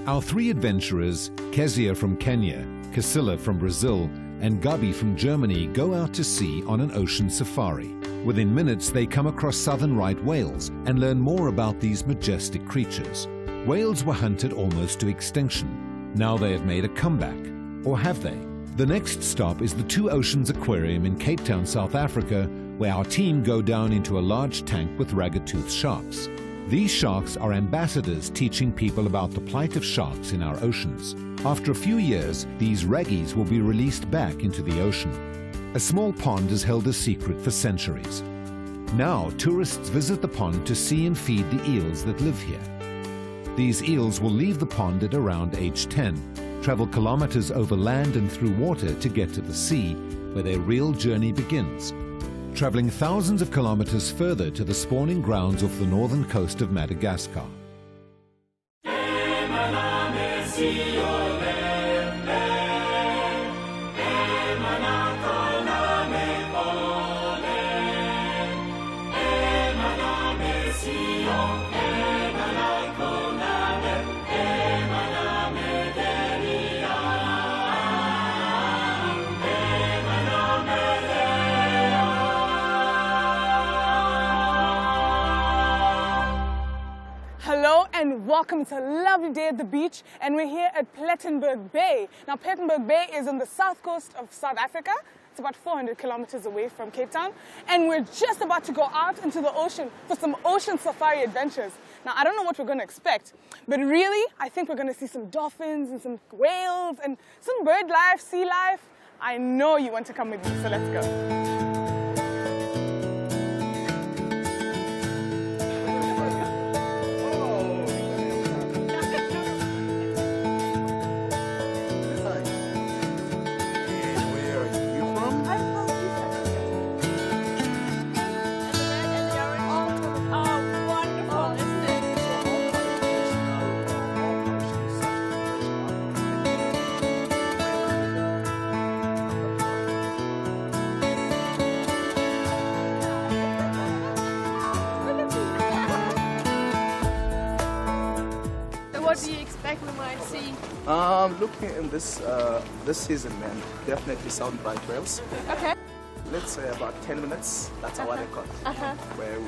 Our three adventurers, Kezia from Kenya, Casilla from Brazil, and Gabi from Germany, go out to sea on an ocean safari. Within minutes, they come across southern right whales and learn more about these majestic creatures. Whales were hunted almost to extinction. Now they have made a comeback. Or have they? The next stop is the Two Oceans Aquarium in Cape Town, South Africa, where our team go down into a large tank with ragged-toothed sharks. These sharks are ambassadors teaching people about the plight of sharks in our oceans. After a few years, these raggies will be released back into the ocean. A small pond has held a secret for centuries. Now, tourists visit the pond to see and feed the eels that live here. These eels will leave the pond at around age 10, travel kilometers over land and through water to get to the sea, where their real journey begins. Traveling thousands of kilometers further to the spawning grounds off the northern coast of Madagascar. Hello and welcome to a lovely day at the beach, and we're here at Plettenberg Bay. Now Plettenberg Bay is on the south coast of South Africa. It's about 400 kilometers away from Cape Town, and we're just about to go out into the ocean for some ocean safari adventures. Now I don't know what we're going to expect, but really I think we're going to see some dolphins and some whales and some bird life, sea life. I know you want to come with me, so let's go. What do you expect we might see? Looking in this season, man, definitely southern right whales. Okay. Let's say about 10 minutes. That's our record. Where we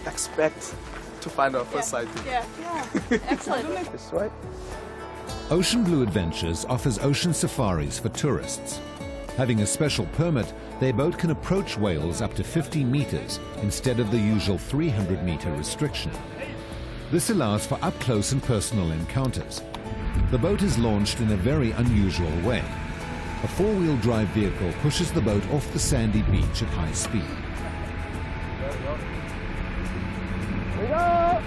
expect to find our first sighting. Yeah. Excellent. This way. Ocean Blue Adventures offers ocean safaris for tourists. Having a special permit, their boat can approach whales up to 50 meters instead of the usual 300-meter restriction. This allows for up-close and personal encounters. The boat is launched in a very unusual way. A four-wheel drive vehicle pushes the boat off the sandy beach at high speed. Here we go!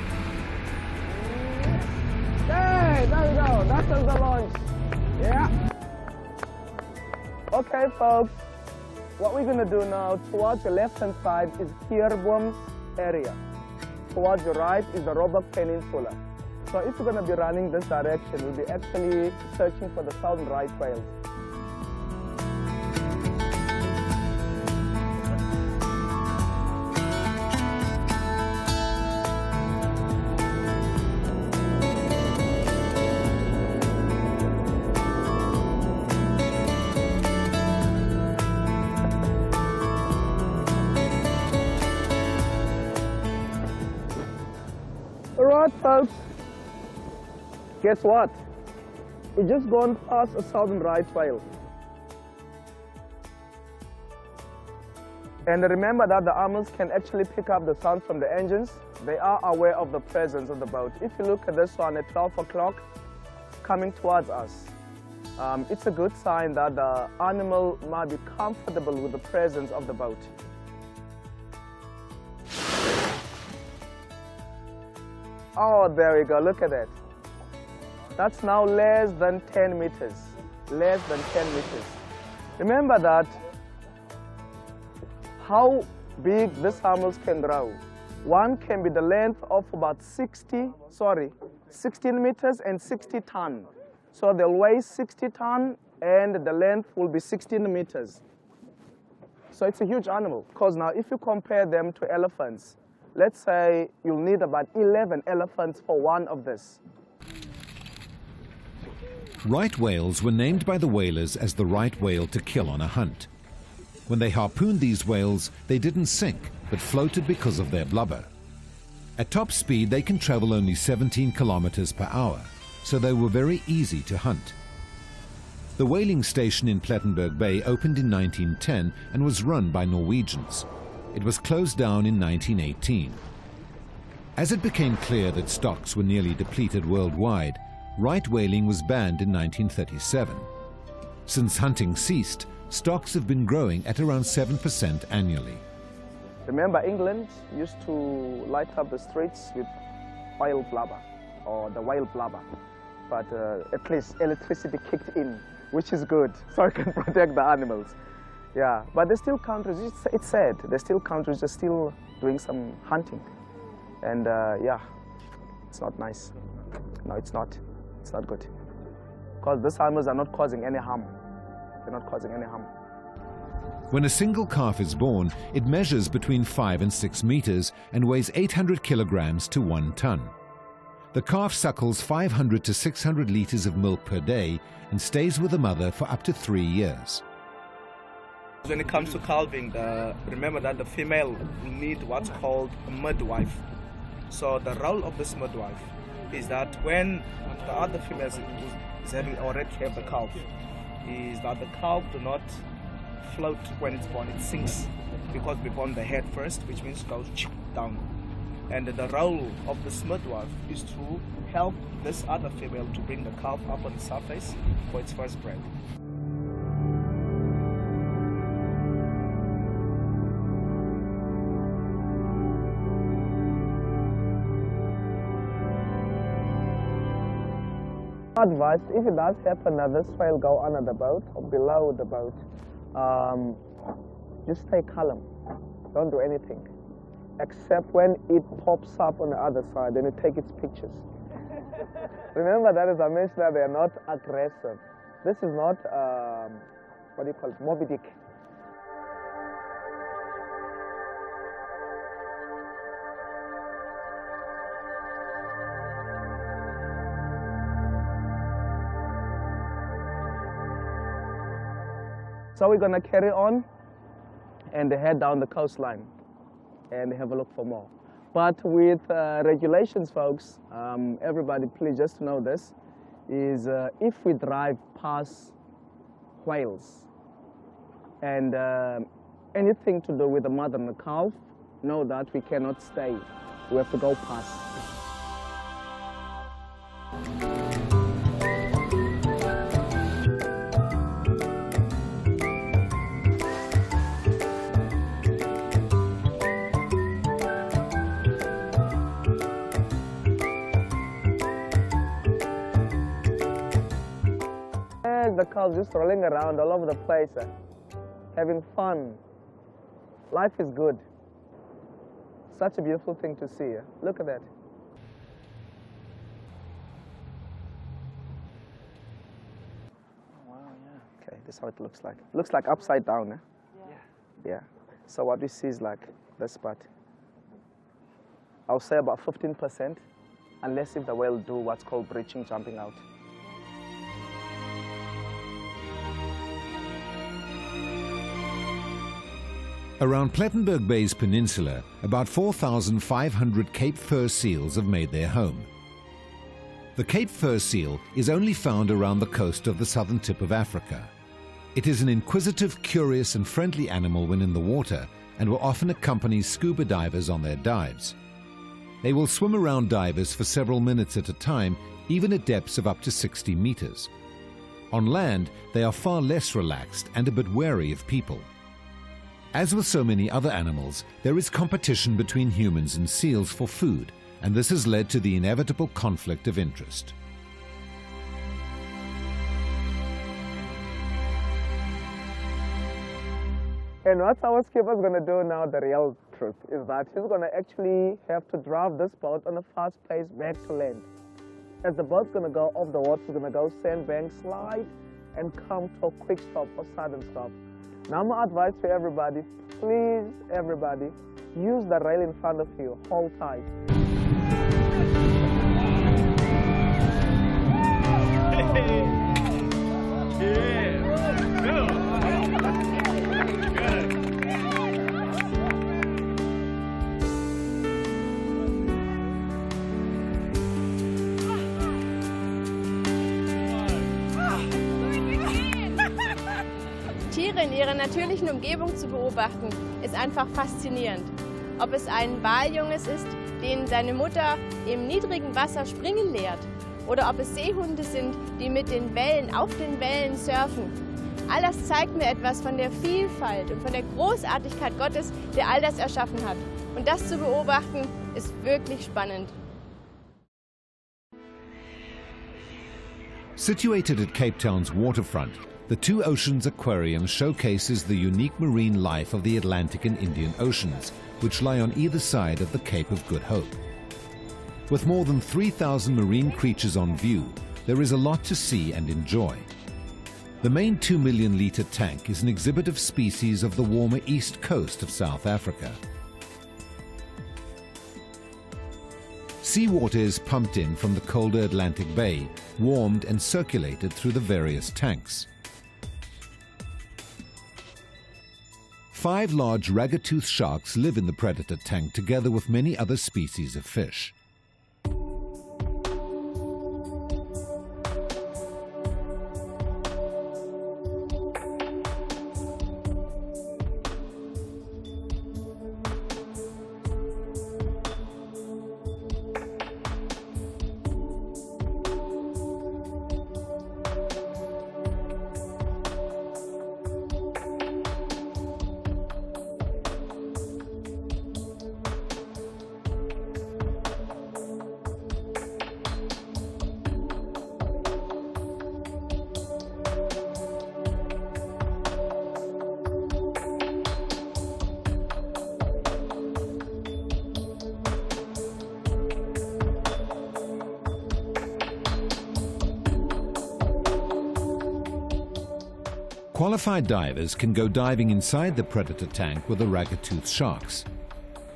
Okay, there we go. That's the launch. Yeah. Okay, folks. What we're going to do now, towards the left-hand side is Kierboom area. Towards the right is the Roebuck Peninsula. So if we're going to be running this direction, we'll be actually searching for the southern right whales. Alright folks, guess what? We just gone past a southern right whale. And remember that the animals can actually pick up the sound from the engines. They are aware of the presence of the boat. If you look at this one at 12 o'clock, coming towards us, it's a good sign that the animal might be comfortable with the presence of the boat. Oh, there we go, look at that. That's now less than 10 meters. Less than 10 meters. Remember that how big these animals can grow. One can be the length of about 16 meters and 60 tons. So they'll weigh 60 tons and the length will be 16 meters. So it's a huge animal. Because now if you compare them to elephants, let's say you'll need about 11 elephants for one of this. Right whales were named by the whalers as the right whale to kill on a hunt. When they harpooned these whales, they didn't sink, but floated because of their blubber. At top speed, they can travel only 17 kilometers per hour, so they were very easy to hunt. The whaling station in Plettenberg Bay opened in 1910 and was run by Norwegians. It was closed down in 1918. As it became clear that stocks were nearly depleted worldwide, right whaling was banned in 1937. Since hunting ceased, stocks have been growing at around 7% annually. Remember, England used to light up the streets with oil blubber, or the whale blubber. But at least electricity kicked in, which is good, so it can protect the animals. Yeah, but there's still countries, it's sad, there's still countries that are still doing some hunting. And yeah, it's not nice. No, it's not. It's not good. Because these animals are not causing any harm. They're not causing any harm. When a single calf is born, it measures between 5 and 6 meters and weighs 800 kilograms to 1 ton. The calf suckles 500 to 600 liters of milk per day and stays with the mother for up to 3 years. When it comes to calving, remember that the female need what's called a midwife. So the role of this midwife is that when the other female is having already have the calf, is that the calf do not float when it's born, it sinks, because we born the head first, which means it goes down. And the role of this midwife is to help this other female to bring the calf up on the surface for its first breath. Advice, if it does happen that this whale go under the boat or below the boat, just stay calm. Don't do anything. Except when it pops up on the other side, then you take its pictures. Remember that, as I mentioned, that they are not aggressive. This is not, what do you call it, Moby Dick. So we're gonna carry on and head down the coastline and have a look for more. But with regulations, folks, everybody please just know this, is if we drive past whales and anything to do with the mother and the calf, know that we cannot stay. We have to go past. The calves just rolling around all over the place, having fun. Life is good. Such a beautiful thing to see. Look at that. Wow, yeah. Okay, this is how it looks like. Looks like upside down, eh? Yeah. So what we see is like this part. I'll say about 15%, unless if the whale do what's called breaching, jumping out. Around Plettenberg Bay's peninsula, about 4,500 Cape fur seals have made their home. The Cape fur seal is only found around the coast of the southern tip of Africa. It is an inquisitive, curious and friendly animal when in the water and will often accompany scuba divers on their dives. They will swim around divers for several minutes at a time, even at depths of up to 60 meters. On land, they are far less relaxed and a bit wary of people. As with so many other animals, there is competition between humans and seals for food, and this has led to the inevitable conflict of interest. And what our skipper's going to do now, the real truth, is that he's going to actually have to drive this boat on a fast pace back to land. As the boat's going to go off the water, it's going to go sandbank, slide, and come to a quick stop or sudden stop. Now my advice for everybody, please everybody, use the rail in front of you, hold tight. Hey. in ihrer natürlichen Umgebung zu beobachten, ist einfach faszinierend. Ob es ein Waljunges ist, den seine Mutter im niedrigen Wasser springen lehrt, oder ob es Seehunde sind, die mit den Wellen auf den Wellen surfen. All das zeigt mir etwas von der Vielfalt und von der Großartigkeit Gottes, der all das erschaffen hat. Und das zu beobachten, ist wirklich spannend. Situated at Cape Town's waterfront, the Two Oceans Aquarium showcases the unique marine life of the Atlantic and Indian Oceans, which lie on either side of the Cape of Good Hope. With more than 3,000 marine creatures on view, there is a lot to see and enjoy. The main 2 million litre tank is an exhibit of species of the warmer east coast of South Africa. Seawater is pumped in from the colder Atlantic Bay, warmed and circulated through the various tanks. 5 large ragged-toothed sharks live in the predator tank together with many other species of fish. Qualified divers can go diving inside the predator tank with the ragged-toothed sharks.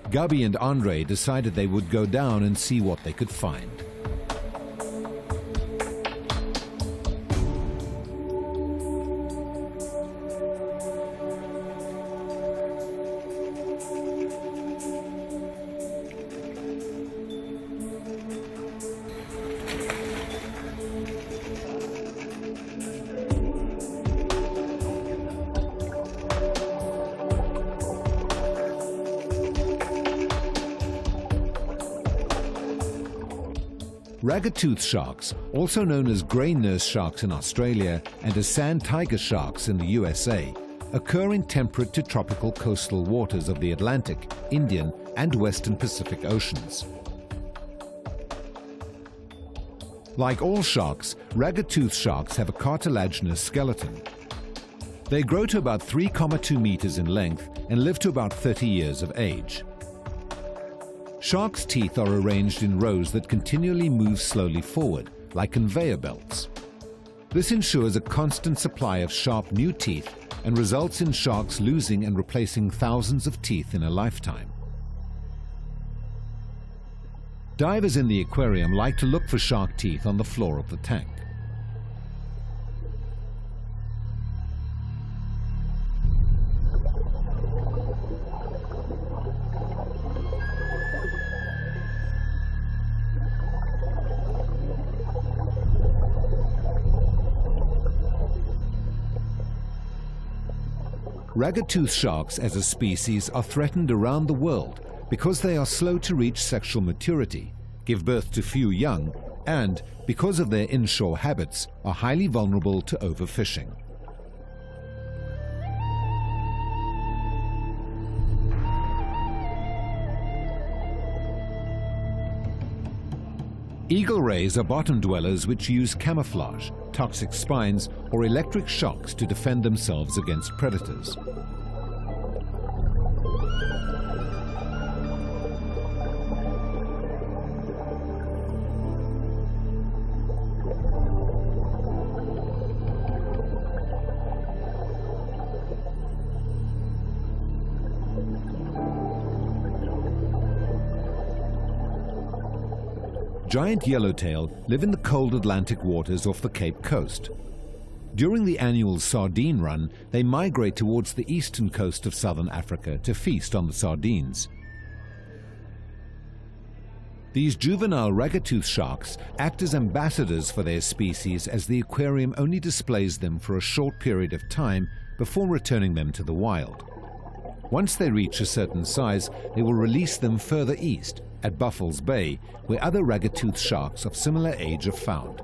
Gabi and Andre decided they would go down and see what they could find. Ragged-toothed sharks, also known as grey nurse sharks in Australia and as sand tiger sharks in the USA, occur in temperate to tropical coastal waters of the Atlantic, Indian and Western Pacific Oceans. Like all sharks, ragged-toothed sharks have a cartilaginous skeleton. They grow to about 3,2 meters in length and live to about 30 years of age. Sharks' teeth are arranged in rows that continually move slowly forward, like conveyor belts. This ensures a constant supply of sharp new teeth and results in sharks losing and replacing thousands of teeth in a lifetime. Divers in the aquarium like to look for shark teeth on the floor of the tank. Ragged-toothed sharks as a species are threatened around the world because they are slow to reach sexual maturity, give birth to few young, and, because of their inshore habits, are highly vulnerable to overfishing. Eagle rays are bottom dwellers which use camouflage, toxic spines, or electric shocks to defend themselves against predators. Giant yellowtail live in the cold Atlantic waters off the Cape Coast. During the annual sardine run, they migrate towards the eastern coast of southern Africa to feast on the sardines. These juvenile ragged-toothed sharks act as ambassadors for their species, as the aquarium only displays them for a short period of time before returning them to the wild. Once they reach a certain size, they will release them further east, at Buffalo's Bay, where other ragged-toothed sharks of similar age are found.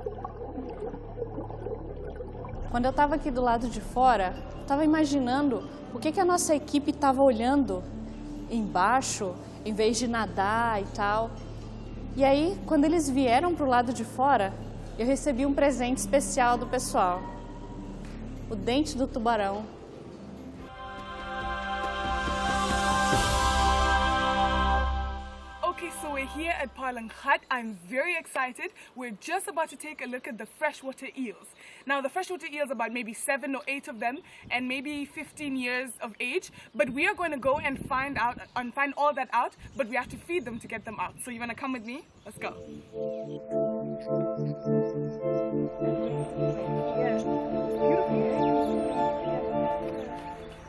Quando eu estava aqui do lado de fora, eu estava imaginando o que a nossa equipe estava olhando embaixo, em vez de nadar e tal. E aí, quando eles vieram para o lado de fora, eu recebi um presente especial do pessoal. O dente do tubarão. Okay, so we're here at Palang Hut. I'm very excited. We're just about to take a look at the freshwater eels. Now, the freshwater eels, about maybe 7 or 8 of them, and maybe 15 years of age. But we are going to go and find all that out, but we have to feed them to get them out. So you want to come with me? Let's go.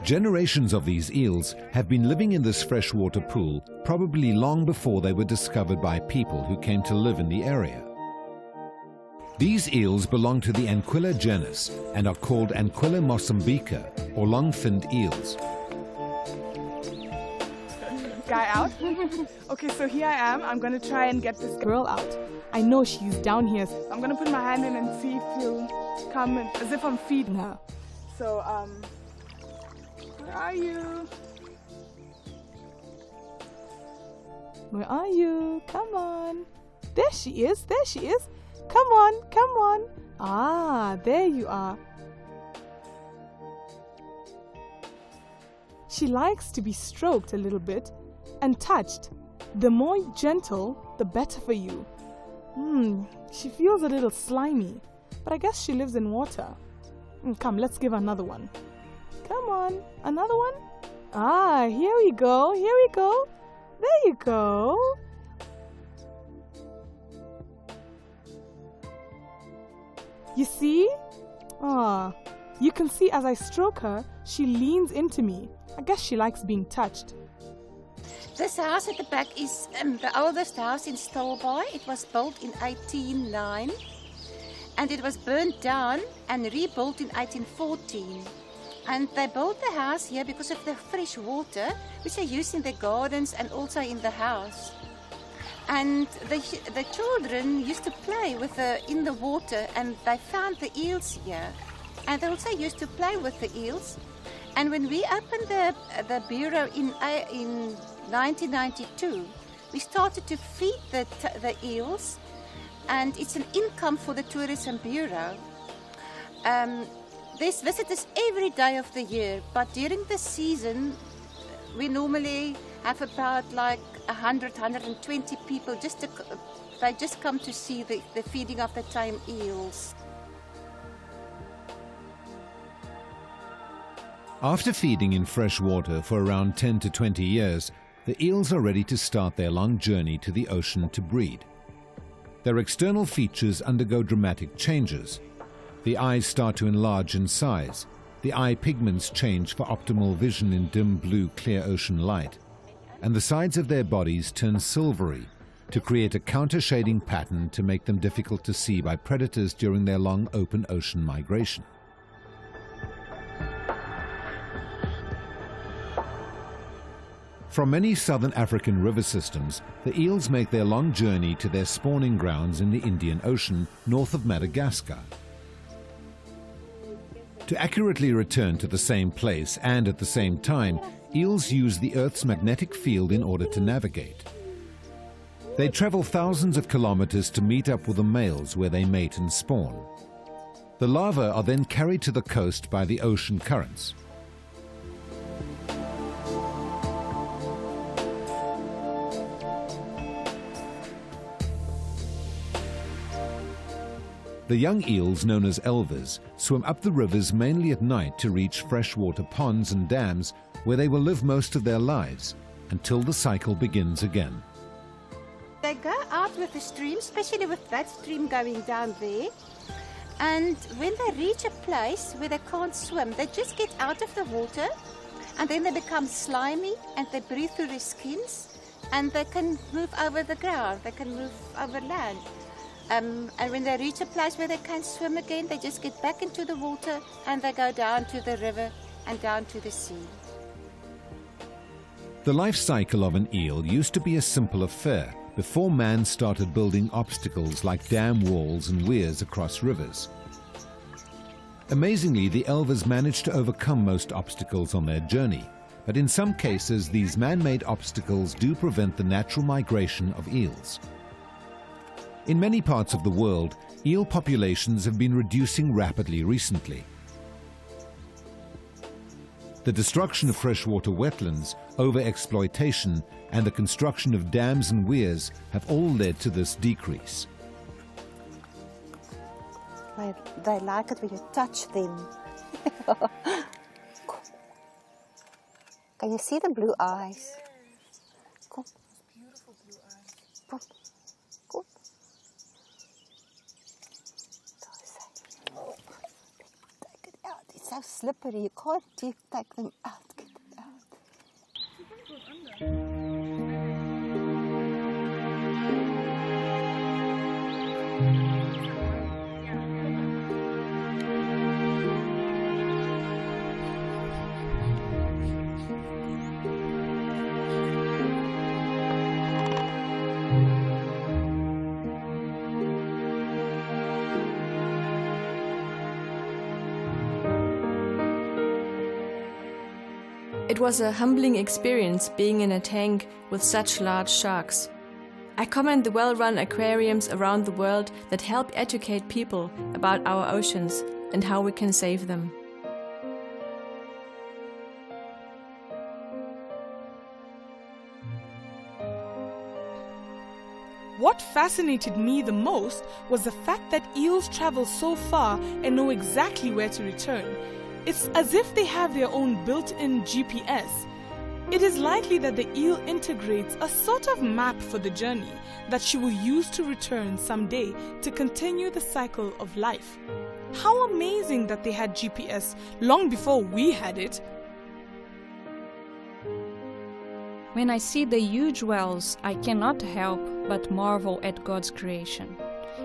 Generations of these eels have been living in this freshwater pool probably long before they were discovered by people who came to live in the area. These eels belong to the Anquilla genus and are called Anquilla mozambica, or long-finned eels. Guy out? Okay, so here I am. I'm going to try and get this girl out. I know she's down here. I'm going to put my hand in and see if he'll come in, as if I'm feeding her. So, where are you? Where are you? Come on. There she is. There she is. Come on. Come on. Ah, there you are. She likes to be stroked a little bit and touched. The more gentle, the better for you. She feels a little slimy, but I guess she lives in water. Come, let's give her another one. Come on, another one? Ah, here we go, here we go. There you go. You see? Ah, you can see as I stroke her, she leans into me. I guess she likes being touched. This house at the back is the oldest house in Stilbaai. It was built in 1809 and it was burnt down and rebuilt in 1814. And they built the house here because of the fresh water which they use in the gardens and also in the house. And the children used to play in the water, and they found the eels here. And they also used to play with the eels. And when we opened the bureau in 1992, we started to feed the eels, and it's an income for the Tourism Bureau. There's visitors every day of the year, but during the season, we normally have about like 100, 120 people. They just come to see the feeding of the tame eels. After feeding in fresh water for around 10 to 20 years, the eels are ready to start their long journey to the ocean to breed. Their external features undergo dramatic changes. The eyes start to enlarge in size. The eye pigments change for optimal vision in dim blue clear ocean light. And the sides of their bodies turn silvery to create a counter-shading pattern to make them difficult to see by predators during their long open ocean migration. From many southern African river systems, the eels make their long journey to their spawning grounds in the Indian Ocean north of Madagascar. To accurately return to the same place and at the same time, eels use the Earth's magnetic field in order to navigate. They travel thousands of kilometers to meet up with the males where they mate and spawn. The larvae are then carried to the coast by the ocean currents. The young eels, known as elvers, swim up the rivers mainly at night to reach freshwater ponds and dams where they will live most of their lives until the cycle begins again. They go out with the stream, especially with that stream going down there. And when they reach a place where they can't swim, they just get out of the water and then they become slimy and they breathe through their skins and they can move over the ground, they can move over land. And when they reach a place where they can swim again, they just get back into the water and they go down to the river and down to the sea. The life cycle of an eel used to be a simple affair before man started building obstacles like dam walls and weirs across rivers. Amazingly, the elvers managed to overcome most obstacles on their journey, but in some cases these man-made obstacles do prevent the natural migration of eels. In many parts of the world, eel populations have been reducing rapidly recently. The destruction of freshwater wetlands, over-exploitation, and the construction of dams and weirs have all led to this decrease. They like it when you touch them. Can you see the blue eyes? Kom. Beautiful blue eyes. Kom. Kom. Take it out. It's so slippery. You can't take them out. Get it out. It was a humbling experience being in a tank with such large sharks. I commend the well-run aquariums around the world that help educate people about our oceans and how we can save them. What fascinated me the most was the fact that eels travel so far and know exactly where to return. It's as if they have their own built-in GPS. It is likely that the eel integrates a sort of map for the journey that she will use to return someday to continue the cycle of life. How amazing that they had GPS long before we had it. When I see the huge whales, I cannot help but marvel at God's creation.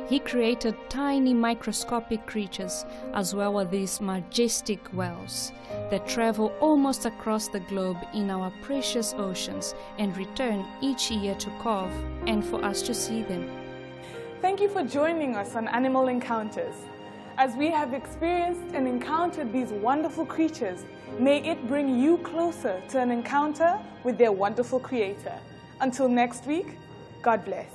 He created tiny microscopic creatures as well as these majestic whales that travel almost across the globe in our precious oceans and return each year to Cove and for us to see them. Thank you for joining us on Animal Encounters. As we have experienced and encountered these wonderful creatures, may it bring you closer to an encounter with their wonderful creator. Until next week, God bless.